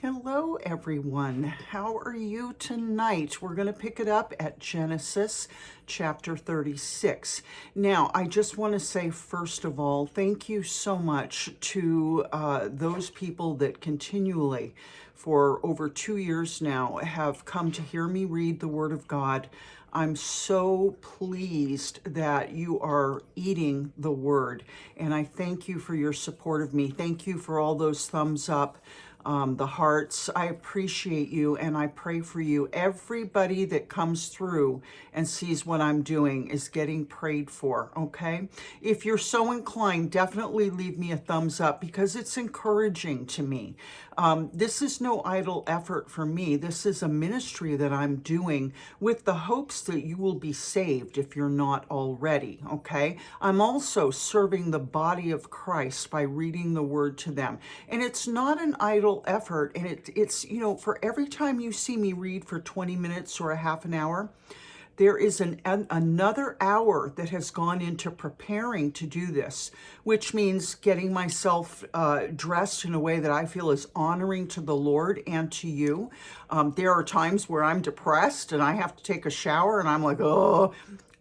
Hello, everyone. How are you tonight? We're going to pick it up at Genesis chapter 36. Now, I just want to say, first of all, thank you so much to those people that continually, for over 2 years now, have come to hear me read the Word of God. I'm so pleased that you are eating the Word, and I thank you for your support of me. Thank you for all those thumbs up. The hearts. I appreciate you and I pray for you. Everybody that comes through and sees what I'm doing is getting prayed for, okay? If you're so inclined, definitely leave me a thumbs up because it's encouraging to me. This is no idle effort for me. This is a ministry that I'm doing with the hopes that you will be saved if you're not already, okay? I'm also serving the body of Christ by reading the word to them. And it's not an idle effort, and it's for every time you see me read for 20 minutes or a half an hour, there is another hour that has gone into preparing to do this, which means getting myself dressed in a way that I feel is honoring to the Lord and to you. There are times where I'm depressed and I have to take a shower and I'm like, oh,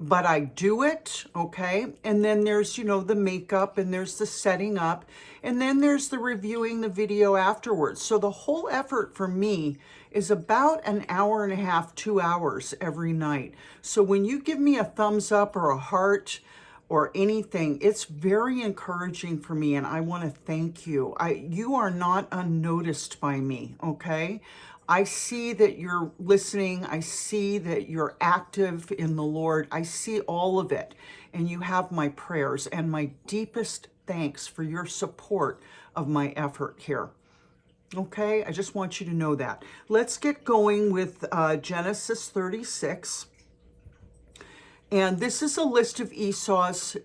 but I do it, okay? And then there's, the makeup, and there's the setting up, and then there's the reviewing the video afterwards. So the whole effort for me is about an hour and a half, 2 hours every night. So when you give me a thumbs up or a heart or anything, it's very encouraging for me, and I want to thank you. You are not unnoticed by me, okay? I see that you're listening. I see that you're active in the Lord. I see all of it. And you have my prayers and my deepest thanks for your support of my effort here. Okay, I just want you to know that. Let's get going with Genesis 36. And this is a list of Esau's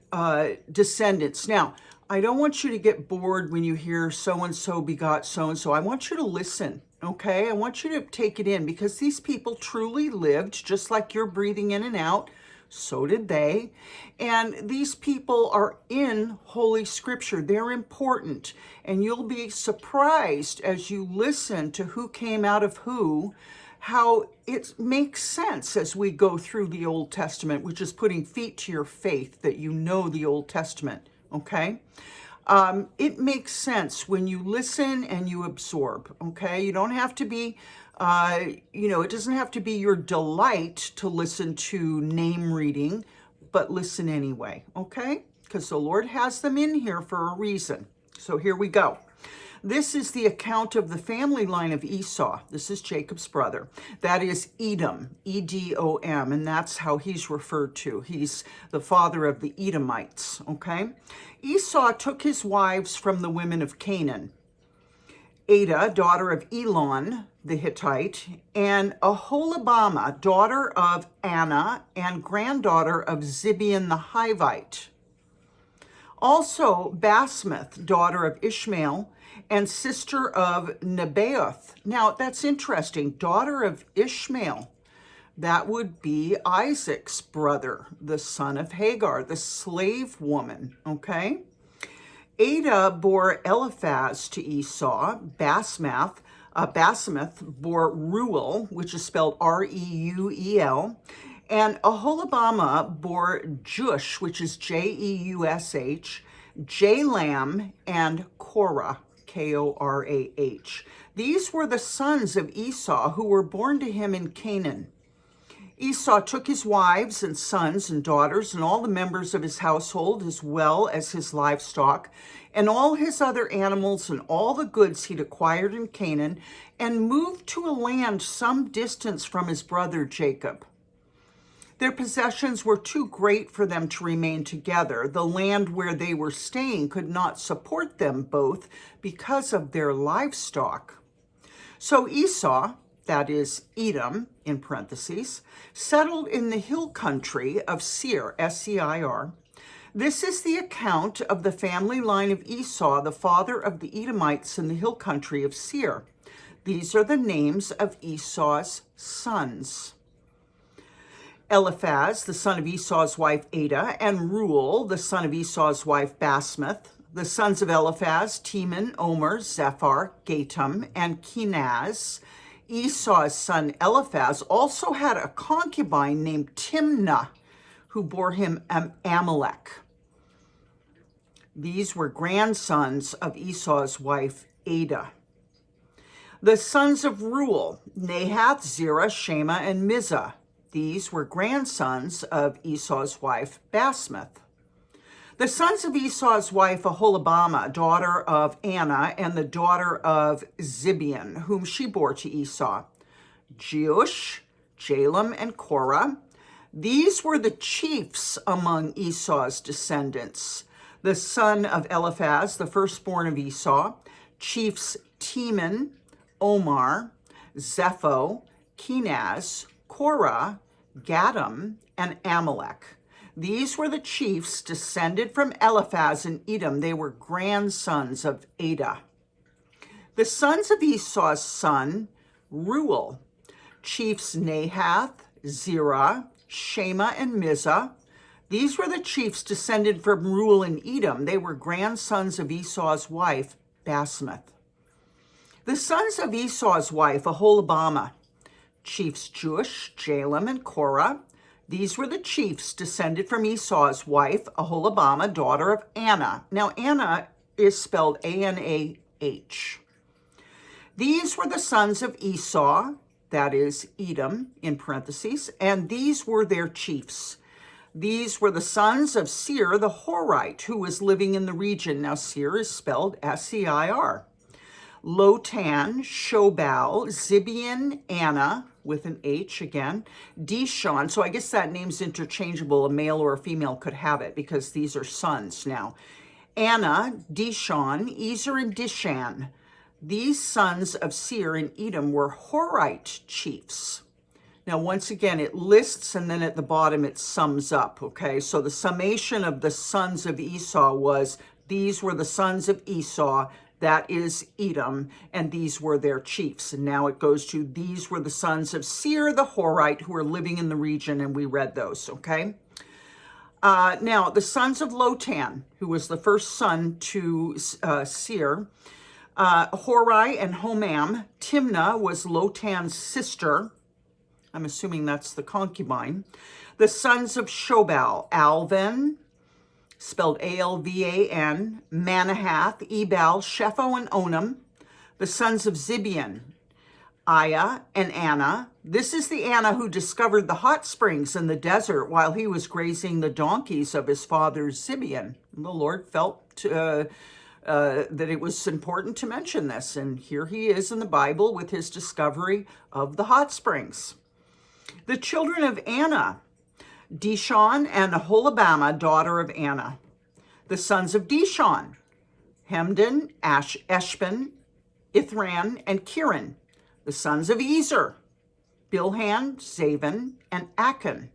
descendants. Now, I don't want you to get bored when you hear so-and-so begot so-and-so. I want you to listen, okay? I want you to take it in because these people truly lived just like you're breathing in and out. So did they. And these people are in Holy Scripture. They're important. And you'll be surprised as you listen to who came out of who, how it makes sense as we go through the Old Testament, which is putting feet to your faith that you know the Old Testament, okay? It makes sense when you listen and you absorb, okay? You don't have to be, it doesn't have to be your delight to listen to name reading, but listen anyway, okay? Because the Lord has them in here for a reason. So here we go. This is the account of the family line of Esau. This is Jacob's brother. That is Edom, E-D-O-M, and that's how he's referred to. He's the father of the Edomites, okay? Esau took his wives from the women of Canaan, Adah, daughter of Elon the Hittite, and Aholibamah, daughter of Anna and granddaughter of Zibeon the Hivite. Also Basmath, daughter of Ishmael, and sister of Nebaioth. Now, that's interesting. Daughter of Ishmael. That would be Isaac's brother, the son of Hagar, the slave woman, okay? Adah bore Eliphaz to Esau. Basmath bore Reuel, which is spelled R-E-U-E-L. And Aholibamah bore Jush, which is J-E-U-S-H, Jalam, and Korah, K-O-R-A-H. These were the sons of Esau who were born to him in Canaan. Esau took his wives and sons and daughters and all the members of his household, as well as his livestock, and all his other animals and all the goods he'd acquired in Canaan, and moved to a land some distance from his brother Jacob. Their possessions were too great for them to remain together. The land where they were staying could not support them both because of their livestock. So Esau, that is Edom, in parentheses, settled in the hill country of Seir, S-E-I-R. This is the account of the family line of Esau, the father of the Edomites in the hill country of Seir. These are the names of Esau's sons: Eliphaz, the son of Esau's wife Adah, and Reuel, the son of Esau's wife Basmath. The sons of Eliphaz, Teman, Omer, Zephyr, Gatam, and Kenaz. Esau's son Eliphaz also had a concubine named Timnah, who bore him Amalek. These were grandsons of Esau's wife Adah. The sons of Reuel, Nahath, Zerah, Shema, and Mizah. These were grandsons of Esau's wife Basmath. The sons of Esau's wife Aholibamah, daughter of Anna, and the daughter of Zibeon, whom she bore to Esau. Jeush, Jalam, and Korah. These were the chiefs among Esau's descendants. The son of Eliphaz, the firstborn of Esau, chiefs Teman, Omar, Zepho, Kenaz, Korah, Gatam, and Amalek. These were the chiefs descended from Eliphaz and Edom. They were grandsons of Adah. The sons of Esau's son, Reuel, chiefs Nahath, Zerah, Shema, and Mizah. These were the chiefs descended from Reuel and Edom. They were grandsons of Esau's wife, Basmath. The sons of Esau's wife, Aholibamah, chiefs Jeush, Jalam, and Korah. These were the chiefs descended from Esau's wife, Aholibamah, daughter of Anna. Now, Anna is spelled A-N-A-H. These were the sons of Esau, that is Edom, in parentheses, and these were their chiefs. These were the sons of Seir the Horite, who was living in the region. Now, Seir is spelled S-E-I-R. Lotan, Shobal, Zibeon, Anna, with an H again, Dishon. So I guess that name's interchangeable. A male or a female could have it because these are sons now. Anna, Dishon, Ezer, and Dishan. These sons of Seir and Edom were Horite chiefs. Now, once again, it lists and then at the bottom it sums up, okay? So the summation of the sons of Esau was, these were the sons of Esau, that is Edom, and these were their chiefs. And now it goes to, these were the sons of Seir the Horite who were living in the region, and we read those, okay? Now, the sons of Lotan, who was the first son to Seir, Horai and Homam. Timnah was Lotan's sister. I'm assuming that's the concubine. The sons of Shobal, Alvan, spelled A-L-V-A-N, Manahath, Ebal, Shepho, and Onam. The sons of Zibeon, Aya and Anna. This is the Anna who discovered the hot springs in the desert while he was grazing the donkeys of his father Zibeon. The Lord felt that it was important to mention this, and here he is in the Bible with his discovery of the hot springs. The children of Anna, Dishon and Aholibamah, daughter of Anna. The sons of Dishon, Hemdan, Eshban, Ithran, and Kiran. The sons of Ezer, Bilhan, Zavan, and Achan.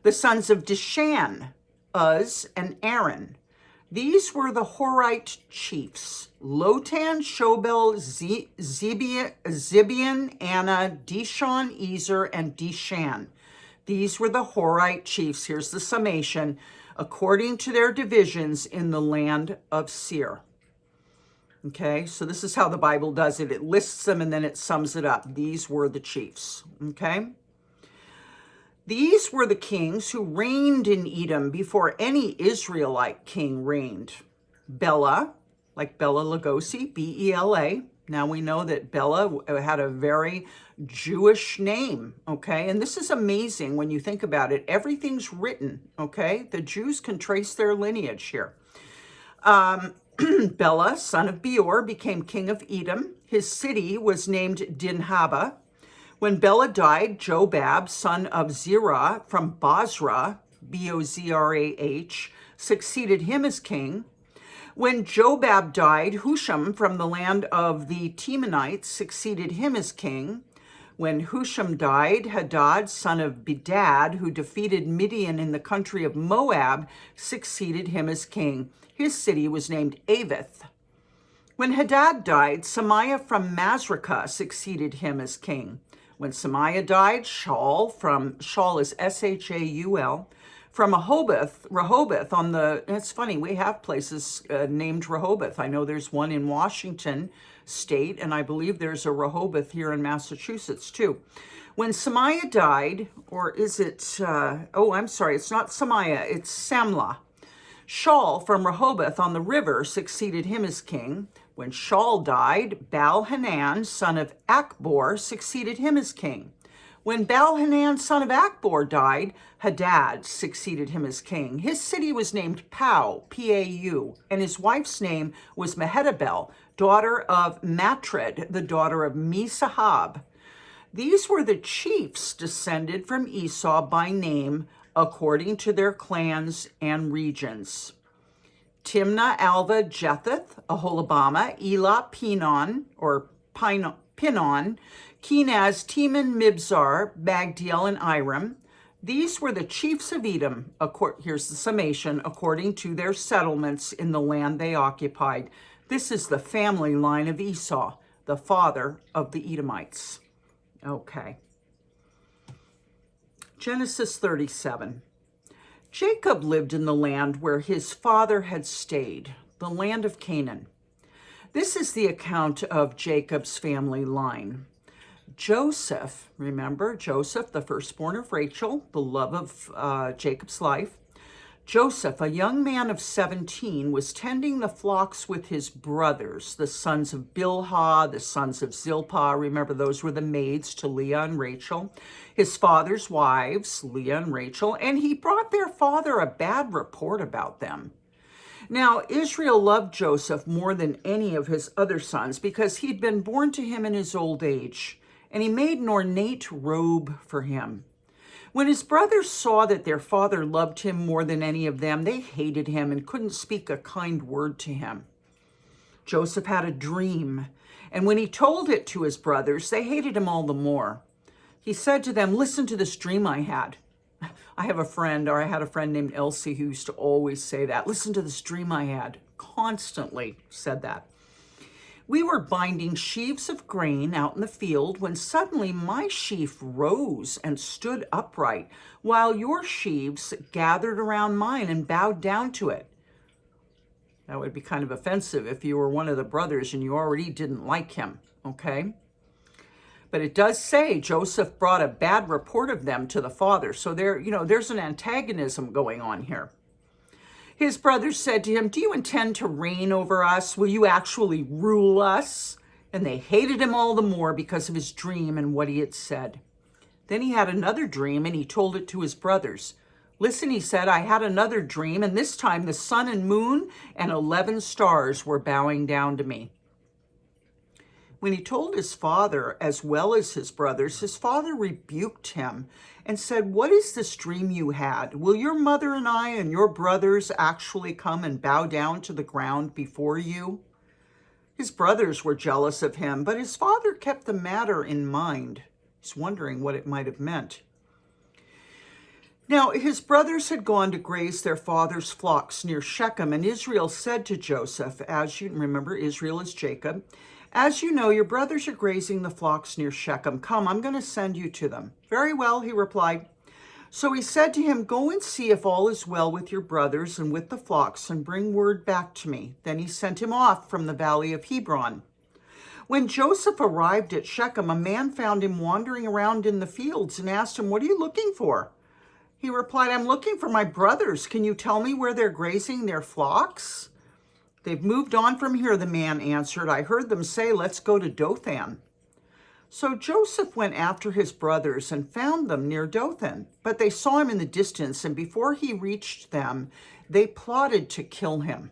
The sons of Dishan, Uz, and Aaron. These were the Horite chiefs: Lotan, Shobal, Zibeon, Anna, Dishon, Ezer, and Dishan. These were the Horite chiefs. Here's the summation, according to their divisions in the land of Seir. Okay, so this is how the Bible does it. It lists them and then it sums it up. These were the chiefs, okay? These were the kings who reigned in Edom before any Israelite king reigned. Bela, like Bela Lugosi, B-E-L-A. Now we know that Bela had a very Jewish name, okay? And this is amazing when you think about it. Everything's written, okay? The Jews can trace their lineage here. Bela, son of Beor, became king of Edom. His city was named Dinhaba. When Bela died, Jobab, son of Zerah from Bozrah, B-O-Z-R-A-H, succeeded him as king. When Jobab died, Husham from the land of the Temanites succeeded him as king. When Husham died, Hadad, son of Bedad, who defeated Midian in the country of Moab, succeeded him as king. His city was named Avith. When Hadad died, Samiah from Masrekah succeeded him as king. When Samiah died, Shaul is S-H-A-U-L, From Rehoboth on the, it's funny, we have places named Rehoboth. I know there's one in Washington state, and I believe there's a Rehoboth here in Massachusetts too. When Samaiah died, or is it, I'm sorry, it's not Samaiah, it's Samlah. Shaul from Rehoboth on the river succeeded him as king. When Shaul died, Baal-Hanan, son of Achbor, succeeded him as king. When Baal-Hanan, son of Achbor, died, Hadad succeeded him as king. His city was named Pau, P-A-U, and his wife's name was Mehetabel, daughter of Matred, the daughter of Mesahab. These were the chiefs descended from Esau by name, according to their clans and regions. Timnah, Alva, Jetheth, Aholibamah, Elah, Pinon, Kenaz, Teman, Mibzar, Magdiel, and Iram. These were the chiefs of Edom, here's the summation, according to their settlements in the land they occupied. This is the family line of Esau, the father of the Edomites. Okay. Genesis 37. Jacob lived in the land where his father had stayed, the land of Canaan. This is the account of Jacob's family line. Joseph, remember, Joseph, the firstborn of Rachel, the love of Jacob's life. Joseph, a young man of 17, was tending the flocks with his brothers, the sons of Bilhah, the sons of Zilpah. Remember, those were the maids to Leah and Rachel. His father's wives, Leah and Rachel, and he brought their father a bad report about them. Now, Israel loved Joseph more than any of his other sons because he'd been born to him in his old age, and he made an ornate robe for him. When his brothers saw that their father loved him more than any of them, they hated him and couldn't speak a kind word to him. Joseph had a dream, and when he told it to his brothers, they hated him all the more. He said to them, "Listen to this dream I had." I had a friend named Elsie who used to always say that. "Listen to this dream I had." Constantly said that. "We were binding sheaves of grain out in the field when suddenly my sheaf rose and stood upright, while your sheaves gathered around mine and bowed down to it." That would be kind of offensive if you were one of the brothers and you already didn't like him, okay? But it does say Joseph brought a bad report of them to the father. So there's an antagonism going on here. His brothers said to him, "Do you intend to reign over us? Will you actually rule us?" And they hated him all the more because of his dream and what he had said. Then he had another dream and he told it to his brothers. "Listen," he said, "I had another dream, and this time the sun and moon and 11 stars were bowing down to me." When he told his father as well as his brothers, his father rebuked him and said, "What is this dream you had? Will your mother and I and your brothers actually come and bow down to the ground before you?" His brothers were jealous of him, but his father kept the matter in mind. He's wondering what it might have meant. Now, his brothers had gone to graze their father's flocks near Shechem, and Israel said to Joseph, as you remember, Israel is Jacob, "As you know, your brothers are grazing the flocks near Shechem. Come, I'm going to send you to them." "Very well," he replied. So he said to him, "Go and see if all is well with your brothers and with the flocks, and bring word back to me." Then he sent him off from the valley of Hebron. When Joseph arrived at Shechem, a man found him wandering around in the fields and asked him, "What are you looking for?" He replied, "I'm looking for my brothers. Can you tell me where they're grazing their flocks?" "They've moved on from here," the man answered. "I heard them say, 'Let's go to Dothan.'" So Joseph went after his brothers and found them near Dothan. But they saw him in the distance, and before he reached them, they plotted to kill him.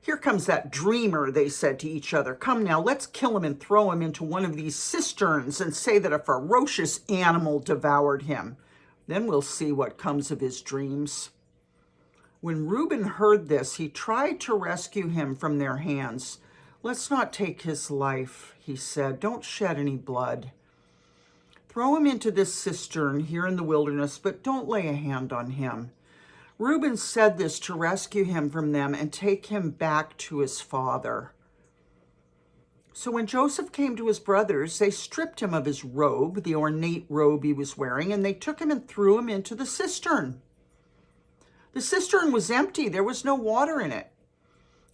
"Here comes that dreamer," they said to each other. "Come now, let's kill him and throw him into one of these cisterns and say that a ferocious animal devoured him. Then we'll see what comes of his dreams." When Reuben heard this, he tried to rescue him from their hands. "Let's not take his life," he said. "Don't shed any blood. Throw him into this cistern here in the wilderness, but don't lay a hand on him." Reuben said this to rescue him from them and take him back to his father. So when Joseph came to his brothers, they stripped him of his robe, the ornate robe he was wearing, and they took him and threw him into the cistern. The cistern was empty. There was no water in it.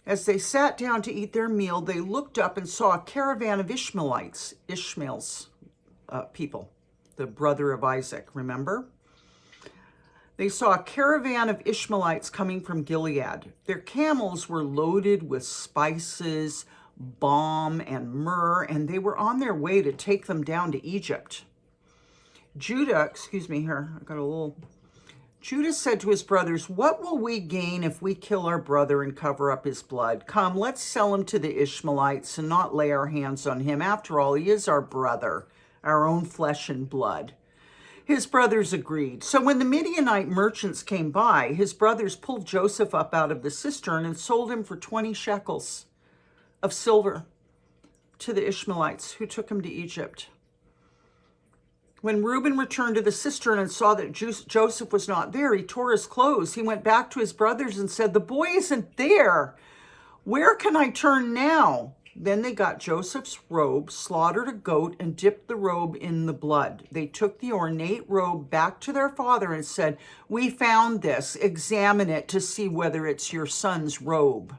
As they sat down to eat their meal, they looked up and saw a caravan of Ishmael's people, the brother of Isaac, remember? They saw a caravan of Ishmaelites coming from Gilead. Their camels were loaded with spices, balm, and myrrh, and they were on their way to take them down to Egypt. Judah said to his brothers, "What will we gain if we kill our brother and cover up his blood? Come, let's sell him to the Ishmaelites and not lay our hands on him. After all, he is our brother, our own flesh and blood." His brothers agreed. So when the Midianite merchants came by, his brothers pulled Joseph up out of the cistern and sold him for 20 shekels of silver to the Ishmaelites, who took him to Egypt. When Reuben returned to the cistern and saw that Joseph was not there, he tore his clothes. He went back to his brothers and said, "The boy isn't there. Where can I turn now?" Then they got Joseph's robe, slaughtered a goat, and dipped the robe in the blood. They took the ornate robe back to their father and said, "We found this. Examine it to see whether it's your son's robe."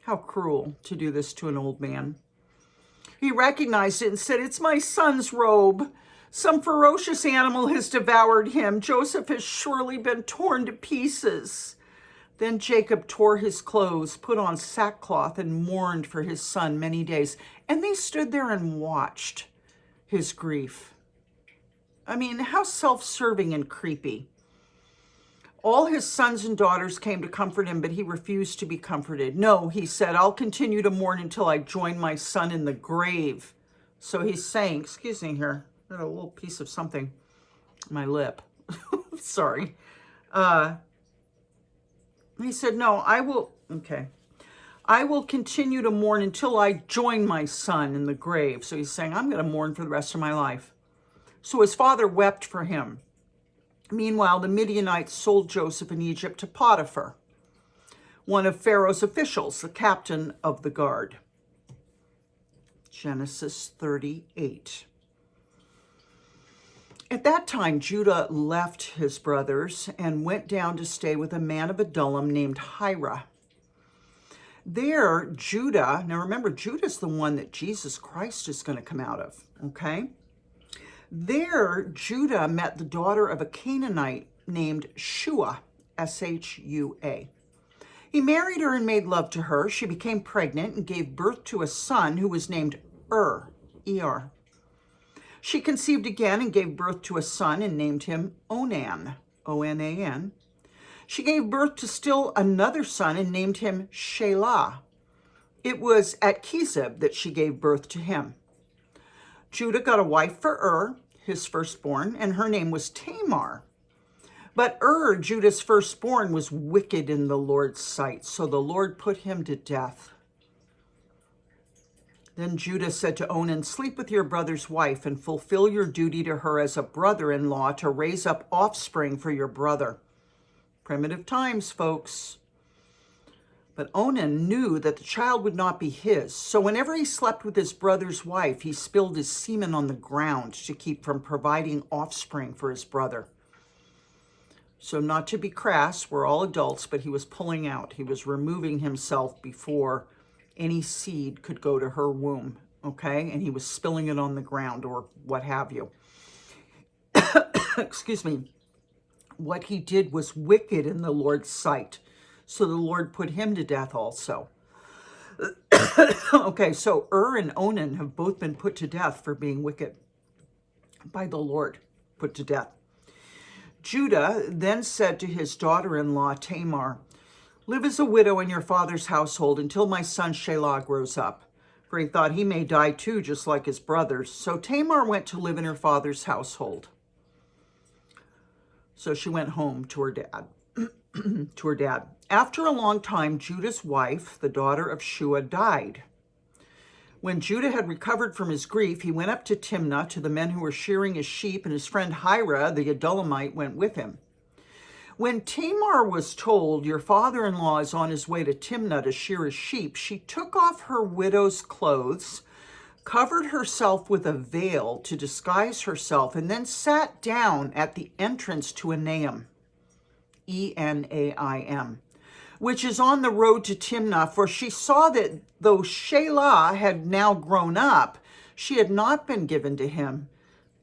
How cruel to do this to an old man. He recognized it and said, "It's my son's robe. Some ferocious animal has devoured him. Joseph has surely been torn to pieces." Then Jacob tore his clothes, put on sackcloth, and mourned for his son many days. And they stood there and watched his grief. I mean, how self-serving and creepy. All his sons and daughters came to comfort him, but he refused to be comforted. "No," he said, "I'll continue to mourn until I join my son in the grave." So he's saying, excuse me here, I got a little piece of something on my lip. Sorry. He said, "No, I will continue to mourn until I join my son in the grave." So he's saying, I'm going to mourn for the rest of my life. So his father wept for him. Meanwhile, the Midianites sold Joseph in Egypt to Potiphar, one of Pharaoh's officials, the captain of the guard. Genesis 38. At that time, Judah left his brothers and went down to stay with a man of Adullam named Hira. There, Judah, now remember, Judah's the one that Jesus Christ is going to come out of, okay? There, Judah met the daughter of a Canaanite named Shua, S-H-U-A. He married her and made love to her. She became pregnant and gave birth to a son who was named E-R. She conceived again and gave birth to a son and named him Onan, O-N-A-N. She gave birth to still another son and named him Shelah. It was at Kezib that she gave birth to him. Judah got a wife for his firstborn, and her name was Tamar. But Judah's firstborn, was wicked in the Lord's sight, so the Lord put him to death. Then Judah said to Onan, "Sleep with your brother's wife and fulfill your duty to her as a brother-in-law to raise up offspring for your brother." Primitive times, folks. But Onan knew that the child would not be his, so whenever he slept with his brother's wife, he spilled his semen on the ground to keep from providing offspring for his brother. So not to be crass, we're all adults, but he was pulling out. He was removing himself before any seed could go to her womb, okay? And he was spilling it on the ground or what have you. Excuse me. What he did was wicked in the Lord's sight. So the Lord put him to death also. Okay, so and Onan have both been put to death for being wicked by the Lord, put to death. Judah then said to his daughter-in-law Tamar, "Live as a widow in your father's household until my son Shelah grows up." For he thought he may die too, just like his brothers. So Tamar went to live in her father's household. So she went home to her dad. After a long time, Judah's wife, the daughter of Shua, died. When Judah had recovered from his grief, he went up to Timnah to the men who were shearing his sheep, and his friend Hira, the Adullamite, went with him. When Tamar was told, your father-in-law is on his way to Timnah to shear his sheep, she took off her widow's clothes, covered herself with a veil to disguise herself, and then sat down at the entrance to Enaim, Enaim, which is on the road to Timnah, for she saw that though Shelah had now grown up, she had not been given to him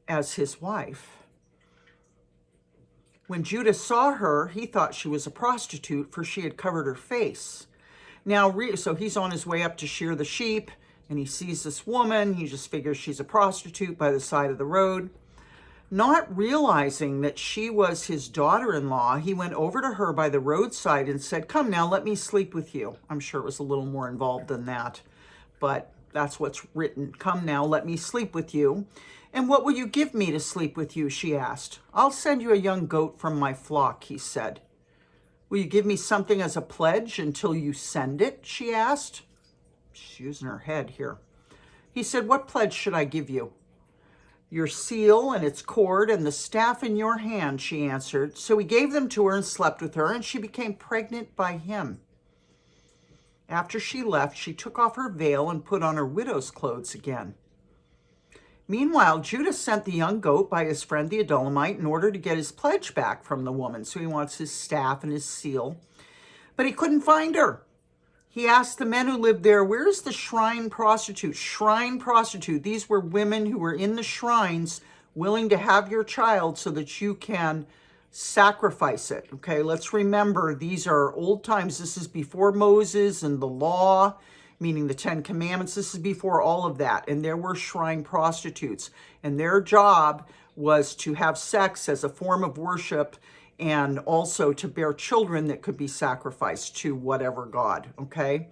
as his wife. When Judah saw her, he thought she was a prostitute, for she had covered her face. Now, so he's on his way up to shear the sheep, and he sees this woman. He just figures she's a prostitute by the side of the road. Not realizing that she was his daughter-in-law, he went over to her by the roadside and said, "Come now, let me sleep with you." I'm sure it was a little more involved than that, but that's what's written. "Come now, let me sleep with you. And what will you give me to sleep with you?" she asked. "I'll send you a young goat from my flock," he said. "Will you give me something as a pledge until you send it?" she asked. She's using her head here. He said, "What pledge should I give you?" "Your seal and its cord and the staff in your hand," she answered. So he gave them to her and slept with her, and she became pregnant by him. After she left, she took off her veil and put on her widow's clothes again. Meanwhile, Judah sent the young goat by his friend the Adullamite in order to get his pledge back from the woman. So he wants his staff and his seal. But he couldn't find her. He asked the men who lived there, "Where's the shrine prostitute?" Shrine prostitute. These were women who were in the shrines willing to have your child so that you can sacrifice it. Okay, let's remember these are old times. This is before Moses and the law, meaning the Ten Commandments. This is before all of that. And there were shrine prostitutes. And their job was to have sex as a form of worship and also to bear children that could be sacrificed to whatever god, okay?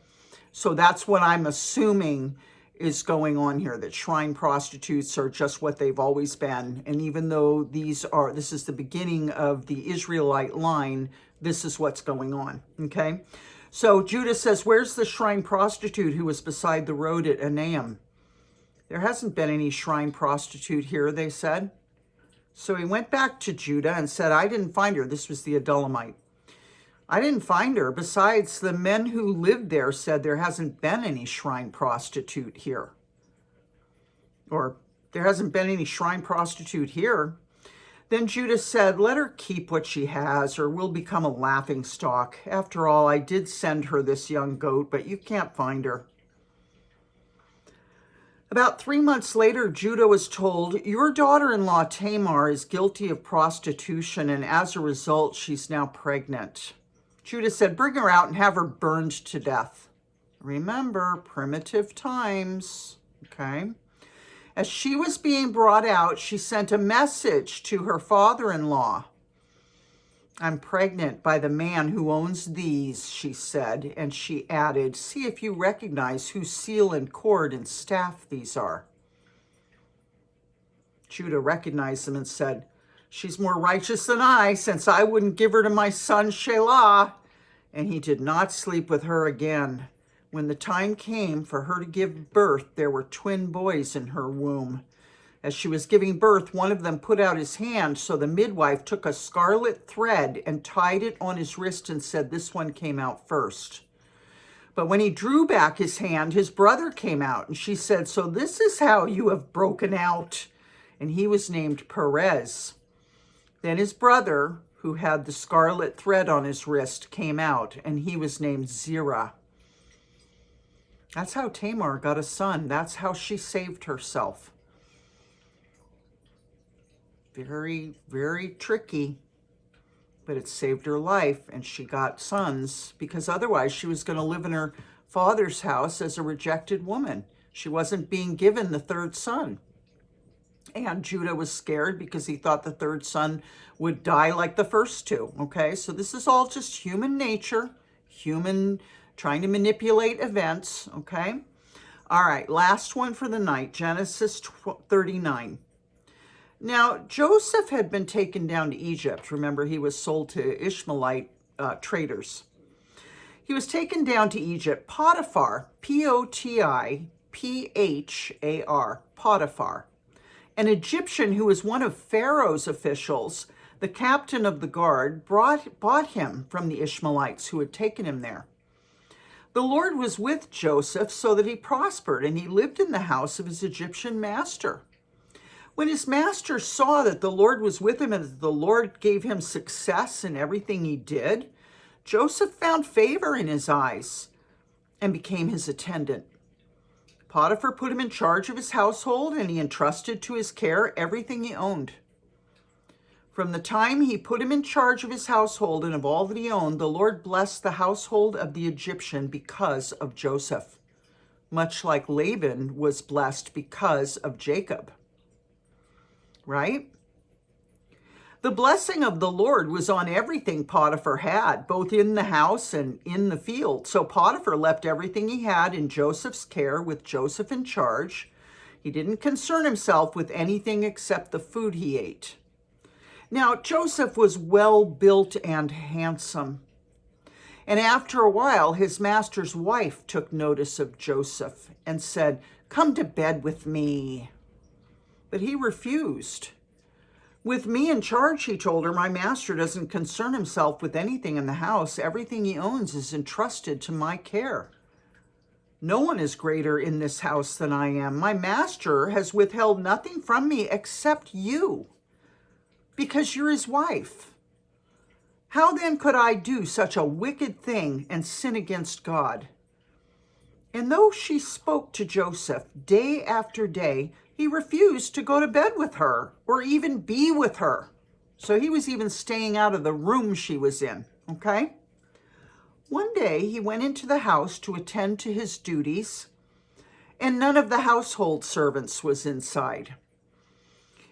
So that's what I'm assuming is going on here, that shrine prostitutes are just what they've always been. And even though this is the beginning of the Israelite line, this is what's going on, okay? So Judah says, "Where's the shrine prostitute who was beside the road at Enaim?" "There hasn't been any shrine prostitute here," they said. So he went back to Judah and said, "I didn't find her." This was the Adullamite. "I didn't find her. Besides, the men who lived there said there hasn't been any shrine prostitute here." Or, "There hasn't been any shrine prostitute here." Then Judah said, "Let her keep what she has, or we'll become a laughing stock. After all, I did send her this young goat, but you can't find her." About 3 months later, Judah was told, "Your daughter-in-law Tamar is guilty of prostitution, and as a result, she's now pregnant." Judah said, "Bring her out and have her burned to death." Remember, primitive times, okay? As she was being brought out, she sent a message to her father-in-law. "I'm pregnant by the man who owns these," she said, and she added, "See if you recognize whose seal and cord and staff these are." Judah recognized them and said, "She's more righteous than I, since I wouldn't give her to my son Shelah." And he did not sleep with her again. When the time came for her to give birth, there were twin boys in her womb. As she was giving birth, one of them put out his hand, so the midwife took a scarlet thread and tied it on his wrist and said, "This one came out first." But when he drew back his hand, his brother came out, and she said, "So this is how you have broken out." And he was named Perez. Then his brother, who had the scarlet thread on his wrist, came out, and he was named Zerah. That's how Tamar got a son. That's how she saved herself. Very, very tricky, but it saved her life, and she got sons, because otherwise she was going to live in her father's house as a rejected woman. She wasn't being given the third son. And Judah was scared because he thought the third son would die like the first two, okay? So this is all just human nature, human trying to manipulate events, okay? All right, last one for the night, Genesis 39. Now, Joseph had been taken down to Egypt. Remember, he was sold to Ishmaelite traders. He was taken down to Egypt. Potiphar, Potiphar, Potiphar, an Egyptian who was one of Pharaoh's officials, The captain of the guard bought him from the Ishmaelites who had taken him there. The Lord was with Joseph so that he prospered, and he lived in the house of his Egyptian master. When his master saw that the Lord was with him and that the Lord gave him success in everything he did, Joseph found favor in his eyes and became his attendant. Potiphar put him in charge of his household, and he entrusted to his care everything he owned. From the time he put him in charge of his household and of all that he owned, the Lord blessed the household of the Egyptian because of Joseph, much like Laban was blessed because of Jacob. Right? The blessing of the Lord was on everything Potiphar had, both in the house and in the field. So Potiphar left everything he had in Joseph's care with Joseph in charge. He didn't concern himself with anything except the food he ate. Now, Joseph was well built and handsome. And after a while, his master's wife took notice of Joseph and said, "Come to bed with me." But he refused. "With me in charge," he told her, "my master doesn't concern himself with anything in the house. Everything he owns is entrusted to my care. No one is greater in this house than I am. My master has withheld nothing from me except you, because you're his wife. How then could I do such a wicked thing and sin against God?" And though she spoke to Joseph day after day, he refused to go to bed with her or even be with her. So he was even staying out of the room she was in, okay? One day he went into the house to attend to his duties, and none of the household servants was inside.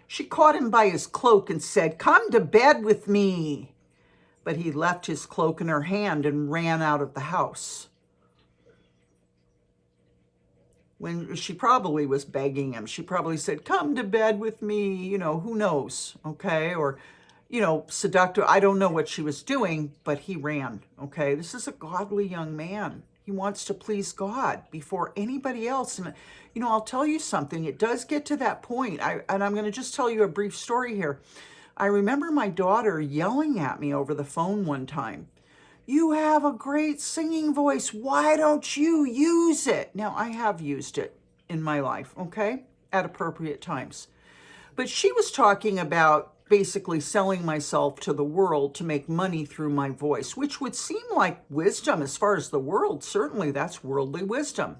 She caught him by his cloak and said, "Come to bed with me." But he left his cloak in her hand and ran out of the house. When she probably was begging him, she probably said, "Come to bed with me," who knows, okay? Or, seductive. I don't know what she was doing, but he ran, okay? This is a godly young man. He wants to please God before anybody else. And, I'll tell you something. It does get to that point. And I'm going to just tell you a brief story here. I remember my daughter yelling at me over the phone one time, "You have a great singing voice. Why don't you use it?" Now, I have used it in my life, okay, at appropriate times. But she was talking about basically selling myself to the world to make money through my voice, which would seem like wisdom as far as the world. Certainly, that's worldly wisdom.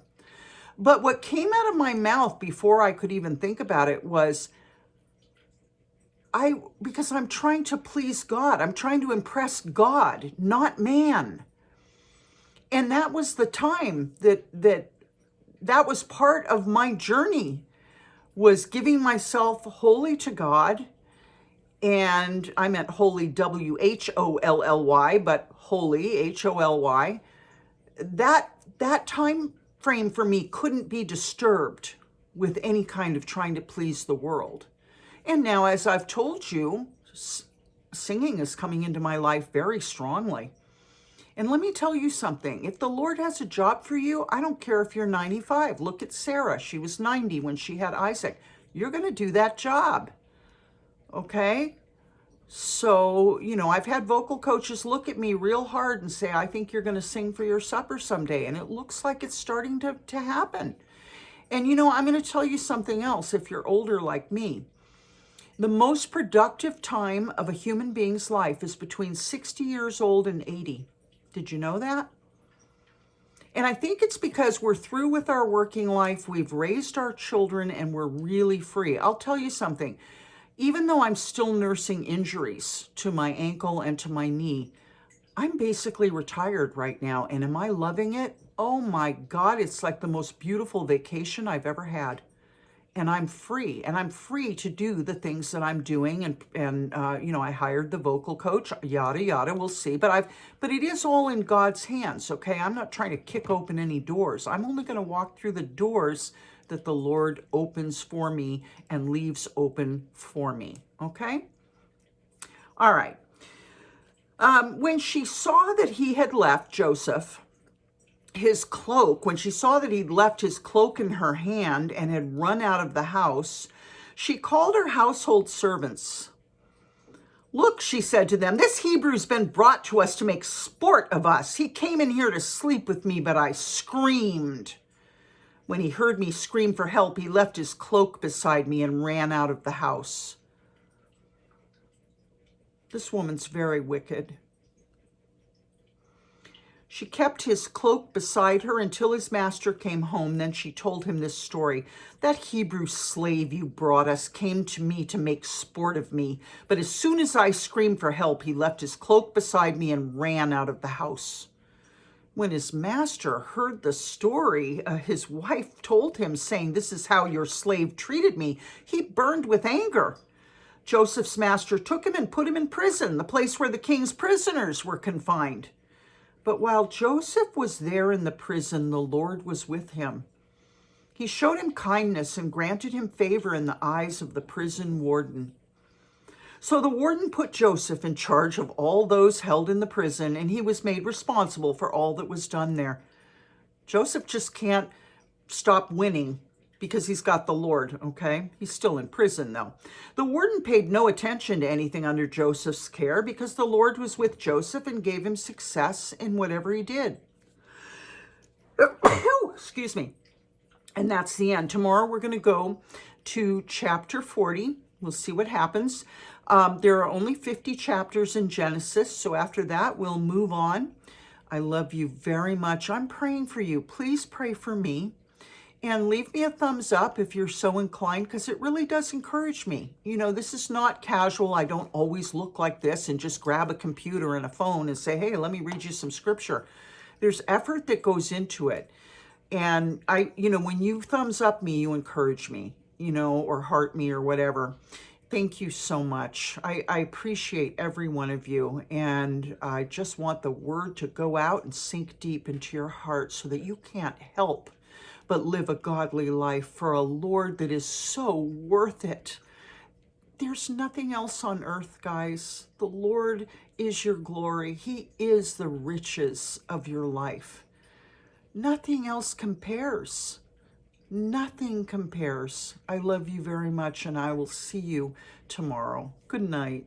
But what came out of my mouth before I could even think about it was, because I'm trying to please God. I'm trying to impress God, not man. And that was the time that was part of my journey, was giving myself wholly to God. And I meant holy, W-H-O-L-L-Y, but holy, H-O-L-Y. That time frame for me couldn't be disturbed with any kind of trying to please the world. And now, as I've told you, singing is coming into my life very strongly. And let me tell you something. If the Lord has a job for you, I don't care if you're 95. Look at Sarah. She was 90 when she had Isaac. You're going to do that job. Okay? So, I've had vocal coaches look at me real hard and say, "I think you're going to sing for your supper someday." And it looks like it's starting to happen. And, I'm going to tell you something else if you're older like me. The most productive time of a human being's life is between 60 years old and 80. Did you know that? And I think it's because we're through with our working life, we've raised our children, and we're really free. I'll tell you something. Even though I'm still nursing injuries to my ankle and to my knee, I'm basically retired right now. And am I loving it? Oh my God, it's like the most beautiful vacation I've ever had. And I'm free, to do the things that I'm doing. And I hired the vocal coach, yada, yada, we'll see. But it is all in God's hands, okay? I'm not trying to kick open any doors. I'm only going to walk through the doors that the Lord opens for me and leaves open for me, okay? All right. When she saw that he had left Joseph his cloak, when she saw that he'd left his cloak in her hand and had run out of the house, she called her household servants. Look, she said to them, this Hebrew's been brought to us to make sport of us. He came in here to sleep with me, but I screamed. When he heard me scream for help, he left his cloak beside me and ran out of the house. This woman's very wicked. She kept his cloak beside her until his master came home. Then she told him this story. That Hebrew slave you brought us came to me to make sport of me. But as soon as I screamed for help, he left his cloak beside me and ran out of the house. When his master heard the story, his wife told him, saying, this is how your slave treated me. He burned with anger. Joseph's master took him and put him in prison, the place where the king's prisoners were confined. But while Joseph was there in the prison, the Lord was with him. He showed him kindness and granted him favor in the eyes of the prison warden. So the warden put Joseph in charge of all those held in the prison, and he was made responsible for all that was done there. Joseph just can't stop winning because he's got the Lord, okay? He's still in prison, though. The warden paid no attention to anything under Joseph's care because the Lord was with Joseph and gave him success in whatever he did. Excuse me. And that's the end. Tomorrow we're going to go to chapter 40. We'll see what happens. There are only 50 chapters in Genesis, so after that we'll move on. I love you very much. I'm praying for you. Please pray for me. And leave me a thumbs up if you're so inclined, because it really does encourage me. You know, this is not casual. I don't always look like this and just grab a computer and a phone and say, hey, let me read you some scripture. There's effort that goes into it. And when you thumbs up me, you encourage me, or heart me or whatever. Thank you so much. I appreciate every one of you. And I just want the word to go out and sink deep into your heart so that you can't help but live a godly life for a Lord that is so worth it. There's nothing else on earth, guys. The Lord is your glory. He is the riches of your life. Nothing else compares. Nothing compares. I love you very much, and I will see you tomorrow. Good night.